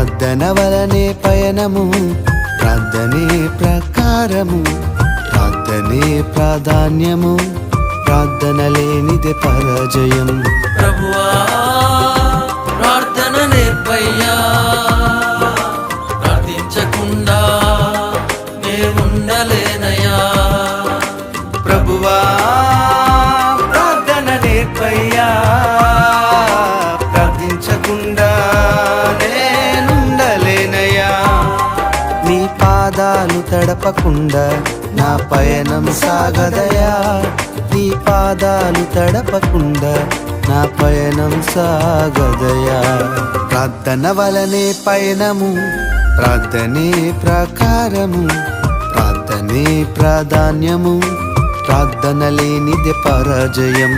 ప్రార్థన వలనే పయనము, ప్రార్థనే ప్రకారము, ప్రార్థనే ప్రాధాన్యము, ప్రార్థన లేనిదే పరాజయం. ప్రభువా ప్రార్థన నేర్పయ్యా, ప్రార్థించకుండా నే ఉండలేనయ్యా. ప్రభువా ప్రార్థన నేర్పయ్యా, ప్రార్థించకుండా నేనుండలేనయ్యా. నీ పాదాలు తడపకుండా నా పయనం సాగదయా, నీ పాదాలు తడపకుండా నా పయనం సాగదయా. ప్రార్థన వలనే పయనము, ప్రార్థనే ప్రకారము, ప్రార్థనే ప్రాధాన్యము, ప్రార్థన లేనిదే పరాజయం.